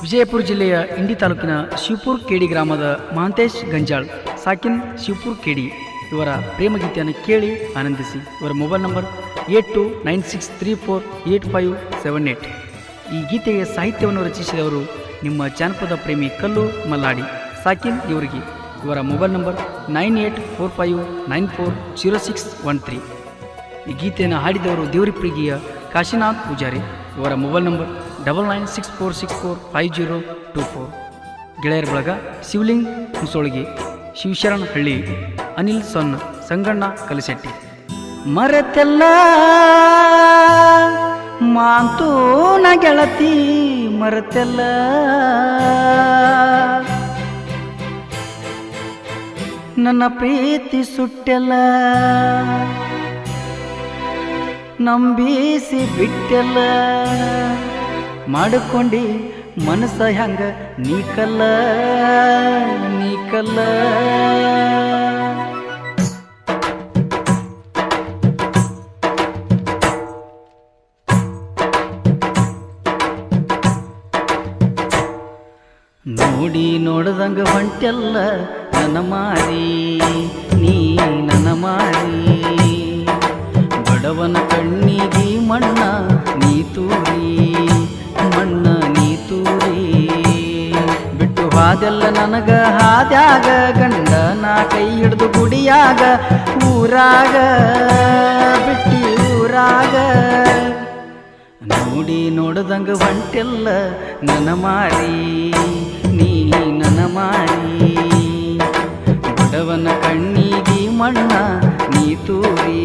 ವಿಜಯಪುರ ಜಿಲ್ಲೆಯ ಇಂಡಿ ತಾಲೂಕಿನ ಶಿವಪುರ ಕೇಡಿ ಗ್ರಾಮದ ಮಹಾಂತೇಶ್ ಗಂಜಾಳ್ ಸಾಕಿನ್ ಶಿವಪುರ ಕೇಡಿ ಇವರ ಪ್ರೇಮಗೀತೆಯನ್ನು ಕೇಳಿ ಆನಂದಿಸಿ. ಇವರ ಮೊಬೈಲ್ ನಂಬರ್ 8296348578. ಈ ಗೀತೆಗೆ ಸಾಹಿತ್ಯವನ್ನು ರಚಿಸಿದವರು ನಿಮ್ಮ ಜಾನಪದ ಪ್ರೇಮಿ ಕಲ್ಲು ಮಲ್ಲಾಡಿ ಸಾಕಿನ್ ಇವರಿಗೆ. ಇವರ ಮೊಬೈಲ್ ನಂಬರ್ 9845940613. ಈ ಗೀತೆಯನ್ನು ಹಾಡಿದವರು ದೇವರಿಪ್ರಿಗಿಯ ಕಾಶಿನಾಥ್ ಪೂಜಾರಿ. ಇವರ ಮೊಬೈಲ್ ನಂಬರ್ 9964645024. ಗೆಳೆಯರ ಬಳಗ ಶಿವಲಿಂಗ್ ಮುಸೋಳಿಗೆ, ಶಿವಶರಣ ಹಳ್ಳಿ, ಅನಿಲ್ ಸೊನ್ನ, ಸಂಗಣ್ಣ ಕಲಸೆಟ್ಟಿ. ಮರೆತೆಲ್ಲ ಮಾಂತೂ ನ ಗೆಳತಿ ಮರೆತೆಲ್ಲ, ನನ್ನ ಪ್ರೀತಿ ಸುಟ್ಟೆಲ್ಲ, ನಂಬಿಸಿ ಬಿಟ್ಟೆಲ್ಲ, ಮಾಡಿಕೊಂಡಿ ಮನಸ್ಸ ಹಂಗ ನೀ ಕಲ್ಲ ನೀ ಕಲ್ಲ. ನೋಡಿ ನೋಡ್ದಂಗ ಹೊಂಟೆಲ್ಲ ನನ್ನ ಮಾರಿ ನೀ ನನ್ನ ಮಾರಿ, ಬಡವನ ಕಣ್ಣಿಗೆ ಮಣ್ಣ ನೀ ತೂರಿ ಮಣ್ಣ ನೀ ತೂರಿ. ಬಿಟ್ಟು ಹಾದೆಲ್ಲ ನನಗ ಹಾದ್ಯಾಗ ಗಂಡ ನಾ ಕೈ ಹಿಡ್ದು ಗುಡಿಯಾಗ ಊರಾಗ ಬಿಟ್ಟಿ ಊರಾಗ. ನೋಡಿ ನೋಡ್ದಂಗ ಹೊಂಟೆಲ್ಲ ನನ್ನ ಮಾರಿ ನೀ ನನ್ನ ಮಾರಿ, ಬಡವನ ಕಣ್ಣಿಗೆ ಮಣ್ಣ ನೀ ತೂರಿ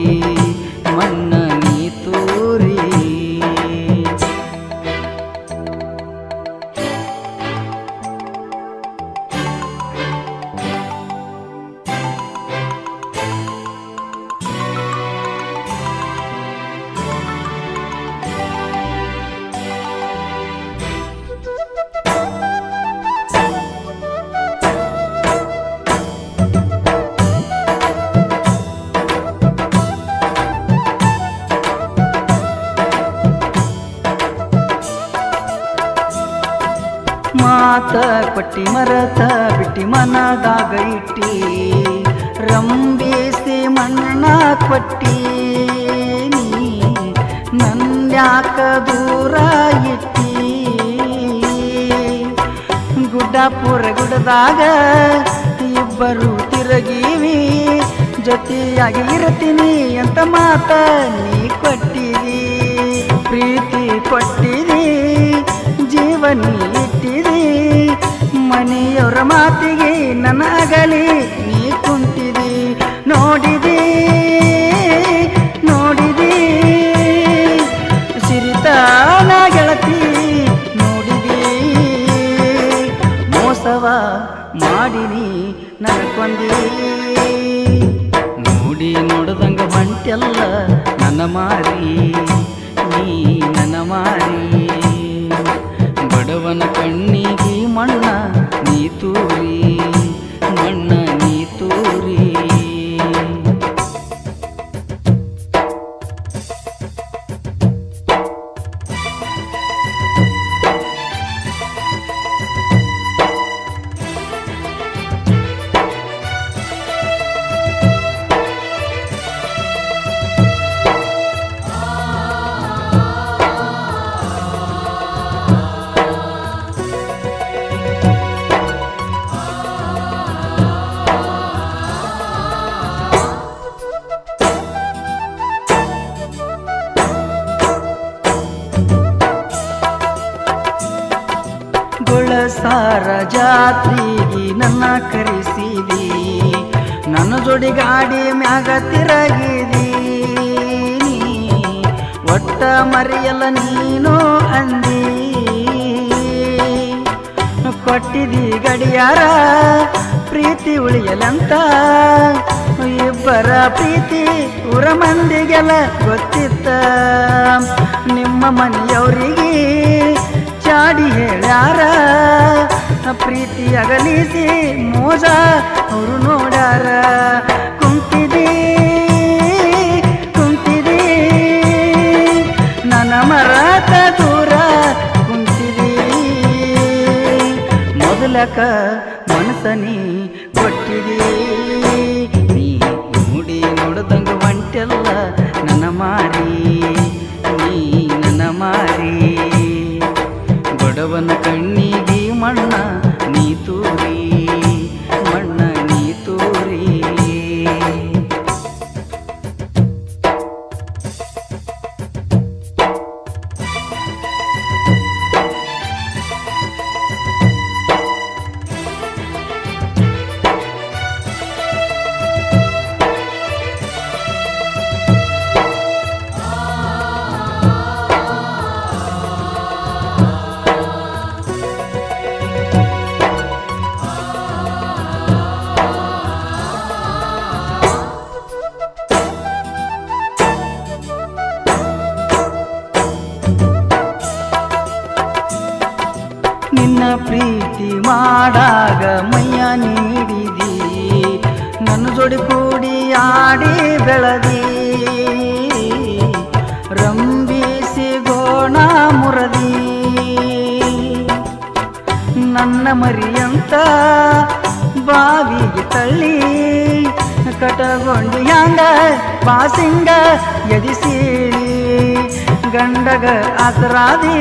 ಮಣ್ಣ ನೀ ತೂರಿ. ಮಾತ ಕೊಟ್ಟಿ ಮರತ ಬಿಟ್ಟಿ ಮನದಾಗ ಇಟ್ಟಿ, ರಂಬಿಸಿ ಮಣ್ಣ ಕೊಟ್ಟಿ ನೀ ನನ್ಯಾಕ ದೂರ ಇಟ್ಟಿ. ಗುಡ್ಡಾಪುರ ಗುಡ್ಡದಾಗ ಇಬ್ಬರು ತಿರುಗೀವಿ, ಜೊತೆಯಾಗಿ ಇರ್ತೀನಿ ಅಂತ ಮಾತ ನೀ ಕೊಟ್ಟಿದಿ. ಪ್ರೀತಿ ಕೊಟ್ಟಿದಿ, ಜೀವನಿ ಇಟ್ಟಿದಿ, ಮನೆಯವರ ಮಾತಿಗೆ ನನ್ನ ಅಗಲಿ ನೀ ಕುಂತಿದಿ. ನೋಡಿದಿ ನೋಡಿದಿ ಸಿರಿತಾನ ಗೆಳತಿ, ನೋಡಿದಿ ಮೋಸವ ಮಾಡಿನಿ ನಡ್ಕೊಂಡಿ. ನೋಡಿ ನೋಡ್ದಂಗ ಬಂಟೆಲ್ಲ ನನ್ನ ಮಾರಿ ನೀ ನನ್ನ ಮಾರಿ, ಬಡವನ ಕಣ್ಣಿಗೆ ಮಣ್ಣ ನೀ ತೂರಿ ಮಣ್ಣ ನೀ ತೂರಿ. ಸಾರ ಜಾತ್ರೆಗೆ ನನ್ನ ಕರೆಸಿದಿ, ನನ್ನ ಜೋಡಿ ಗಾಡಿ ಮ್ಯಾಗ ತಿರುಗಿದಿ. ಒಟ್ಟ ಮರೆಯಲ್ಲ ನೀನು ಅಂದಿ, ಕೊಟ್ಟಿದಿ ಗಡಿಯಾರ ಪ್ರೀತಿ ಉಳಿಯಲಂತ. ಇಬ್ಬರ ಪ್ರೀತಿ ಊರ ಮಂದಿಗೆಲ್ಲ ಗೊತ್ತಿತ್ತ, ನಿಮ್ಮ ಮನೆಯವರಿಗೆ ಚಾಡಿ ಹೇಳ್ಯಾರ. ಪ್ರೀತಿ ಅಗಲಿಸಿ ಮೋಜ ಅವರು ನೋಡ್ಯಾರ. ಕುಂತಿದಿ ಕುಂತಿದಿ ನನ್ನ ಮರತ ದೂರ ಕುಂತಿದಿ. ಮೂಲಕ ಮನಸನಿ ಕೊಟ್ಟಿದಿ ನೀ ನೋಡಿ ನೋಡ್ದಂಗ ಹೊಂಟೆಲ್ಲ ನನ್ನ ಮಾರಿ ನೀ ನನ್ನ ಮಾರಿ ಬಡವನ ಕಣ್ಣಿಗೆ ಮಣ್ಣ ನೀ ತೂರಿ ಮಣ್ಣ ನೀ ತೂರಿ ನಿನ್ನ ಪ್ರೀತಿ ಮಾಡಾಗ ಮೈಯ ನೀಡಿದಿ ನನ್ನ ಜೋಡಿ ಕೂಡಿ ಆಡಿ ಬೆಳದಿ ರಂಬಿಸಿ ಗೋಣ ಮುರದಿ ನನ್ನ ಮರಿಯಂತ ಬಾವಿಗೆ ತಳ್ಳಿ ಕಟಗೊಂಡು ಹ್ಯಾಂಗ ಬಾಸಿಂಗ ಎದಿಸೀಳಿ ಗಂಡಗ ಆಸರಾದಿ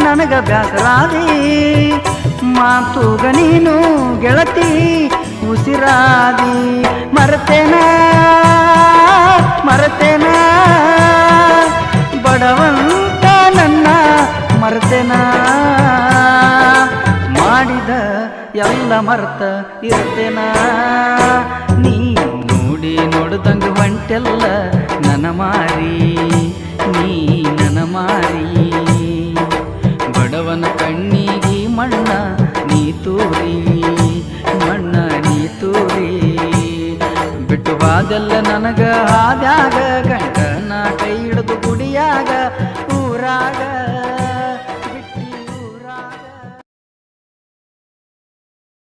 ನನಗ ಬ್ಯಾಸರಾದಿ ಮಾತುಗ ನೀನು ಗೆಳತಿ ಉಸಿರಾದಿ ಮರೆತೇನ ಮರೆತೇನ ಬಡವಂತ ನನ್ನ ಮರೆತೇನ ಮಾಡಿದ ಎಲ್ಲ ಮರ್ತ ಇರ್ತೇನ ನೀ ನೋಡಿ ನೋಡ್ದಂಗ ಹೊಂಟೆಲ್ಲ ನನ್ನ ಮಾರಿ ನೀ ನನ್ನ ಮಾರಿ ಬಡವನ ಕಣ್ಣಿಗೆ ಮಣ್ಣ ನೀ ತೂರಿ ಮಣ್ಣ ನೀ ತೂರಿ ಬಿಟ್ಟು ಬಾದೆಲ್ಲ ನನಗ ಹಾದ್ಯಾಗ ಗಂಡನ ಕೈ ಹಿಡಿದು ಗುಡಿಯಾಗ ಊರಾಗ